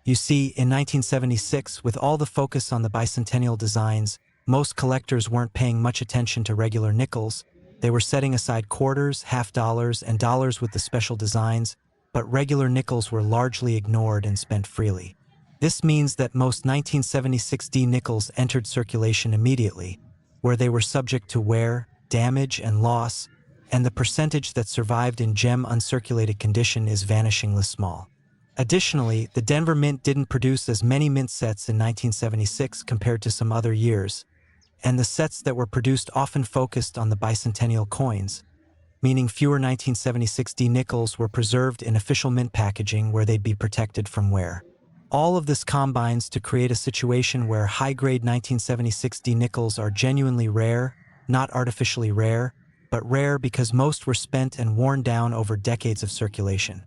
You see, in 1976, with all the focus on the bicentennial designs, most collectors weren't paying much attention to regular nickels. They were setting aside quarters, half dollars, and dollars with the special designs, but regular nickels were largely ignored and spent freely. This means that most 1976D nickels entered circulation immediately, where they were subject to wear, damage, and loss, and the percentage that survived in gem uncirculated condition is vanishingly small. Additionally, the Denver Mint didn't produce as many mint sets in 1976 compared to some other years, and the sets that were produced often focused on the bicentennial coins, meaning fewer 1976D nickels were preserved in official mint packaging where they'd be protected from wear. All of this combines to create a situation where high-grade 1976D nickels are genuinely rare, not artificially rare, but rare because most were spent and worn down over decades of circulation.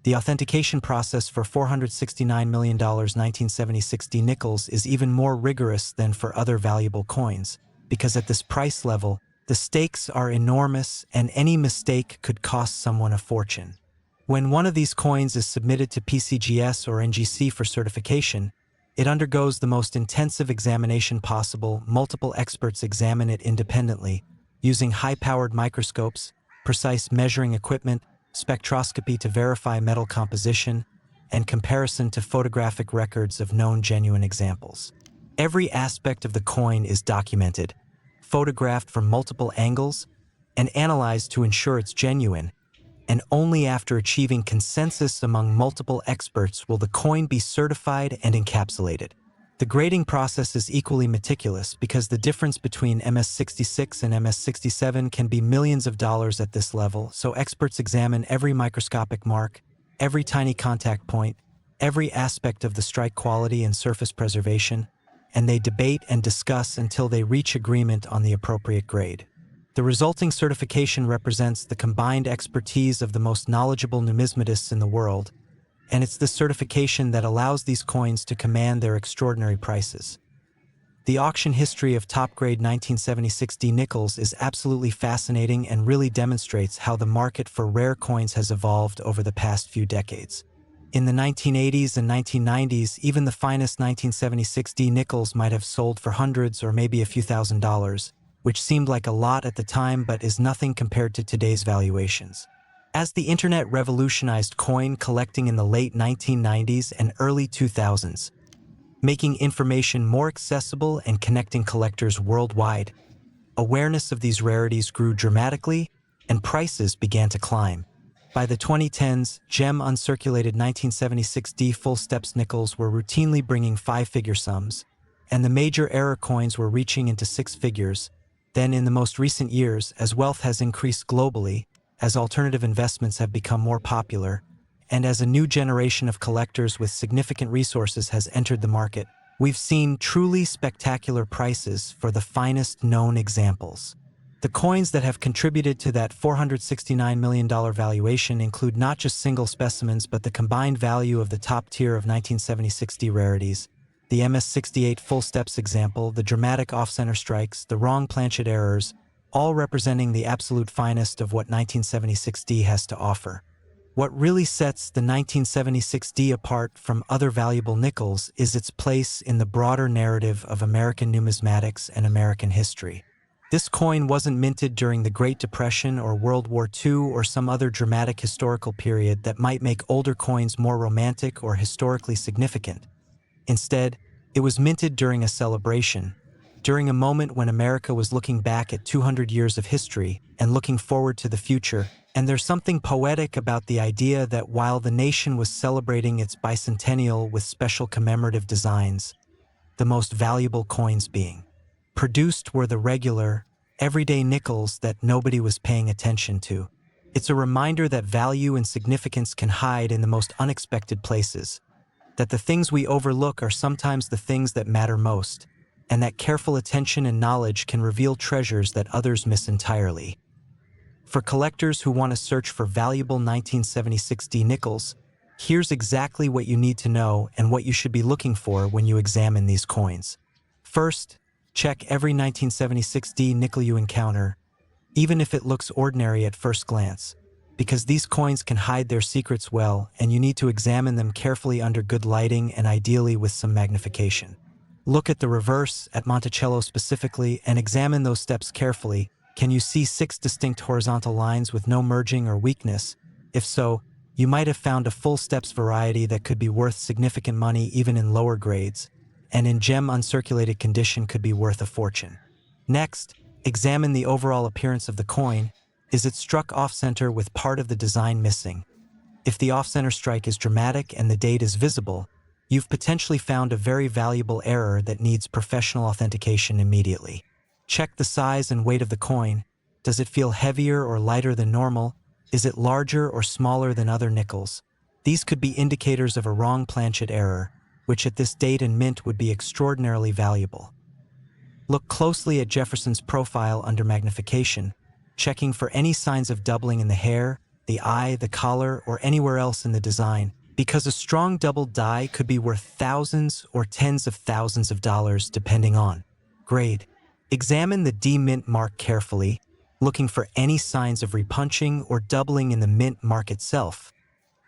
The authentication process for $469 million 1976D nickels is even more rigorous than for other valuable coins, because at this price level, the stakes are enormous and any mistake could cost someone a fortune. When one of these coins is submitted to PCGS or NGC for certification, it undergoes the most intensive examination possible. Multiple experts examine it independently, using high-powered microscopes, precise measuring equipment, spectroscopy to verify metal composition, and comparison to photographic records of known genuine examples. Every aspect of the coin is documented, photographed from multiple angles, and analyzed to ensure it's genuine, and only after achieving consensus among multiple experts will the coin be certified and encapsulated. The grading process is equally meticulous because the difference between MS66 and MS67 can be millions of dollars at this level, so experts examine every microscopic mark, every tiny contact point, every aspect of the strike quality and surface preservation, and they debate and discuss until they reach agreement on the appropriate grade. The resulting certification represents the combined expertise of the most knowledgeable numismatists in the world, and it's this certification that allows these coins to command their extraordinary prices. The auction history of top-grade 1976D nickels is absolutely fascinating and really demonstrates how the market for rare coins has evolved over the past few decades. In the 1980s and 1990s, even the finest 1976D nickels might have sold for hundreds or maybe a few $1,000s, which seemed like a lot at the time but is nothing compared to today's valuations. As the internet revolutionized coin collecting in the late 1990s and early 2000s, making information more accessible and connecting collectors worldwide, awareness of these rarities grew dramatically and prices began to climb. By the 2010s, gem uncirculated 1976D full steps nickels were routinely bringing five-figure sums, and the major error coins were reaching into six figures. Then in the most recent years, as wealth has increased globally, as alternative investments have become more popular, and as a new generation of collectors with significant resources has entered the market, we've seen truly spectacular prices for the finest known examples. The coins that have contributed to that $469 million valuation include not just single specimens but the combined value of the top tier of 1976D rarities, the MS-68 full steps example, the dramatic off-center strikes, the wrong planchet errors, all representing the absolute finest of what 1976D has to offer. What really sets the 1976D apart from other valuable nickels is its place in the broader narrative of American numismatics and American history. This coin wasn't minted during the Great Depression or World War II or some other dramatic historical period that might make older coins more romantic or historically significant. Instead, it was minted during a celebration, during a moment when America was looking back at 200 years of history and looking forward to the future. And there's something poetic about the idea that while the nation was celebrating its bicentennial with special commemorative designs, the most valuable coins being produced were the regular, everyday nickels that nobody was paying attention to. It's a reminder that value and significance can hide in the most unexpected places, that the things we overlook are sometimes the things that matter most, and that careful attention and knowledge can reveal treasures that others miss entirely. For collectors who want to search for valuable 1976D nickels, here's exactly what you need to know and what you should be looking for when you examine these coins. First, check every 1976D nickel you encounter, even if it looks ordinary at first glance, because these coins can hide their secrets well and you need to examine them carefully under good lighting and ideally with some magnification. Look at the reverse, at Monticello specifically, and examine those steps carefully. Can you see 6 distinct horizontal lines with no merging or weakness? If so, you might have found a full steps variety that could be worth significant money even in lower grades, and in gem uncirculated condition could be worth a fortune. Next, examine the overall appearance of the coin. Is it struck off-center with part of the design missing? If the off-center strike is dramatic and the date is visible, you've potentially found a very valuable error that needs professional authentication immediately. Check the size and weight of the coin. Does it feel heavier or lighter than normal? Is it larger or smaller than other nickels? These could be indicators of a wrong planchet error, which at this date and mint would be extraordinarily valuable. Look closely at Jefferson's profile under magnification, checking for any signs of doubling in the hair, the eye, the collar, or anywhere else in the design, because a strong double die could be worth thousands or tens of thousands of dollars depending on grade. Examine the D mint mark carefully, looking for any signs of repunching or doubling in the mint mark itself,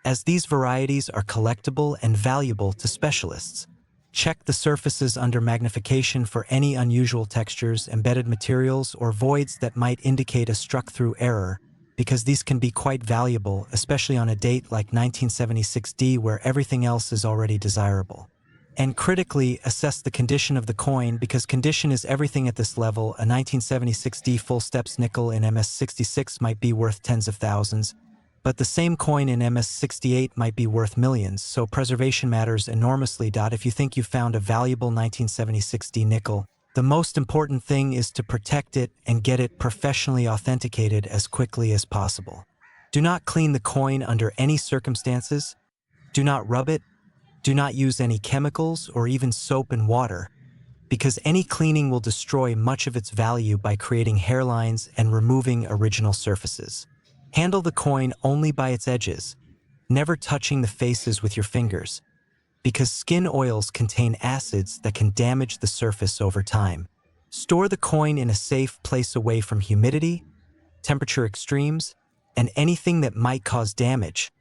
as these varieties are collectible and valuable to specialists. Check the surfaces under magnification for any unusual textures, embedded materials, or voids that might indicate a struck-through error, because these can be quite valuable, especially on a date like 1976D where everything else is already desirable. And critically, assess the condition of the coin, because condition is everything at this level. A 1976D full steps nickel in MS-66 might be worth tens of thousands, but the same coin in MS-68 might be worth millions, so preservation matters enormously. If you think you found a valuable 1976D nickel, the most important thing is to protect it and get it professionally authenticated as quickly as possible. Do not clean the coin under any circumstances. Do not rub it. Do not use any chemicals or even soap and water, because any cleaning will destroy much of its value by creating hairlines and removing original surfaces. Handle the coin only by its edges, never touching the faces with your fingers, because skin oils contain acids that can damage the surface over time. Store the coin in a safe place away from humidity, temperature extremes, and anything that might cause damage,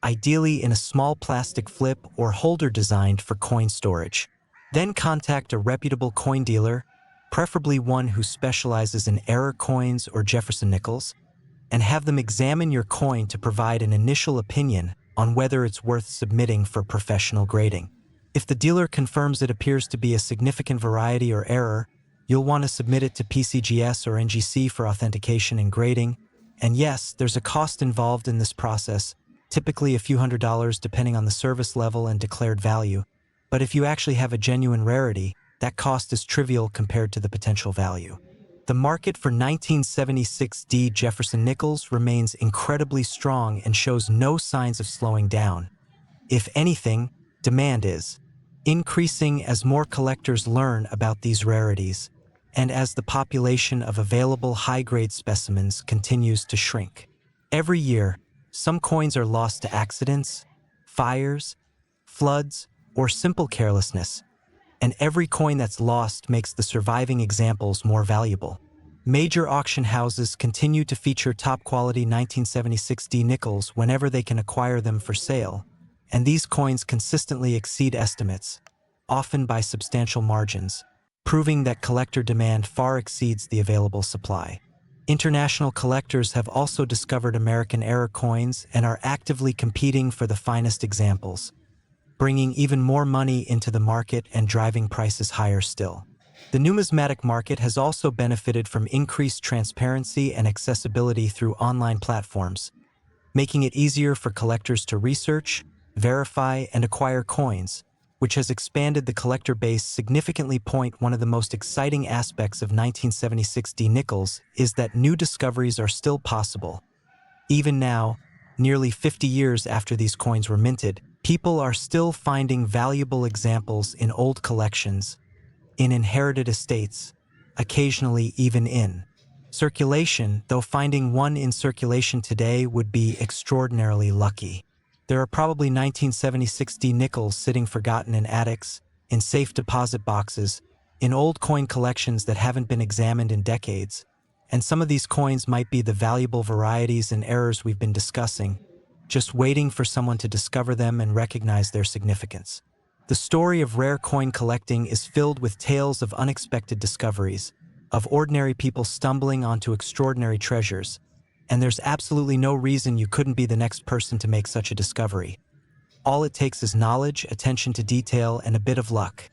ideally in a small plastic flip or holder designed for coin storage. Then contact a reputable coin dealer, preferably one who specializes in error coins or Jefferson Nickels, and have them examine your coin to provide an initial opinion on whether it's worth submitting for professional grading. If the dealer confirms it appears to be a significant variety or error, you'll want to submit it to PCGS or NGC for authentication and grading. And yes, there's a cost involved in this process, typically a few $100s depending on the service level and declared value. But if you actually have a genuine rarity, that cost is trivial compared to the potential value. The market for 1976D Jefferson Nickels remains incredibly strong and shows no signs of slowing down. If anything, demand is increasing as more collectors learn about these rarities, and as the population of available high-grade specimens continues to shrink. Every year, some coins are lost to accidents, fires, floods, or simple carelessness, and every coin that's lost makes the surviving examples more valuable. Major auction houses continue to feature top-quality 1976D nickels whenever they can acquire them for sale, and these coins consistently exceed estimates, often by substantial margins, proving that collector demand far exceeds the available supply. International collectors have also discovered American era coins and are actively competing for the finest examples, bringing even more money into the market and driving prices higher still. The numismatic market has also benefited from increased transparency and accessibility through online platforms, making it easier for collectors to research, verify, and acquire coins, which has expanded the collector base significantly. One of the most exciting aspects of 1976D nickels is that new discoveries are still possible. Even now, nearly 50 years after these coins were minted, people are still finding valuable examples in old collections, in inherited estates, occasionally even in circulation, though finding one in circulation today would be extraordinarily lucky. There are probably 1976D nickels sitting forgotten in attics, in safe deposit boxes, in old coin collections that haven't been examined in decades, and some of these coins might be the valuable varieties and errors we've been discussing, just waiting for someone to discover them and recognize their significance. The story of rare coin collecting is filled with tales of unexpected discoveries, of ordinary people stumbling onto extraordinary treasures, and there's absolutely no reason you couldn't be the next person to make such a discovery. All it takes is knowledge, attention to detail, and a bit of luck.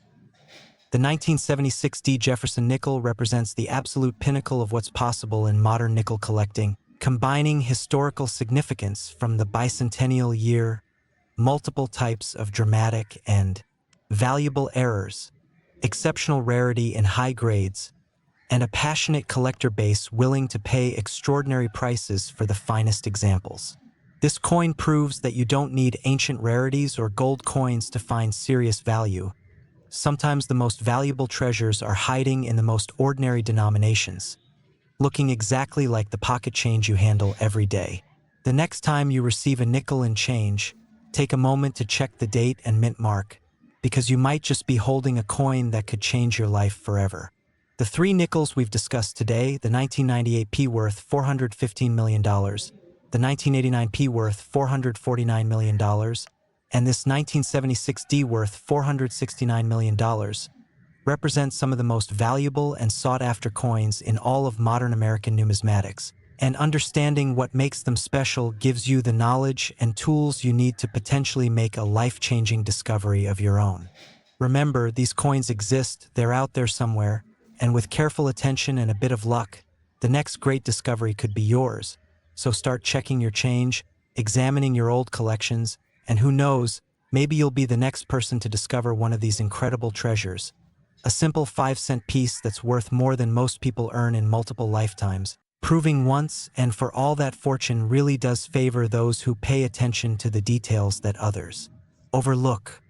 The 1976 D Jefferson nickel represents the absolute pinnacle of what's possible in modern nickel collecting, combining historical significance from the bicentennial year, multiple types of dramatic and valuable errors, exceptional rarity in high grades, and a passionate collector base willing to pay extraordinary prices for the finest examples. This coin proves that you don't need ancient rarities or gold coins to find serious value. Sometimes the most valuable treasures are hiding in the most ordinary denominations, looking exactly like the pocket change you handle every day. The next time you receive a nickel in change, take a moment to check the date and mint mark, because you might just be holding a coin that could change your life forever. The three nickels we've discussed today, the 1998P worth $415 million, the 1989P worth $449 million, and this 1976D worth $469 million, represent some of the most valuable and sought-after coins in all of modern American numismatics, and understanding what makes them special gives you the knowledge and tools you need to potentially make a life-changing discovery of your own. Remember, these coins exist, they're out there somewhere, and with careful attention and a bit of luck, the next great discovery could be yours. So start checking your change, examining your old collections, and who knows, maybe you'll be the next person to discover one of these incredible treasures. A simple 5-cent piece that's worth more than most people earn in multiple lifetimes, proving once and for all that fortune really does favor those who pay attention to the details that others overlook.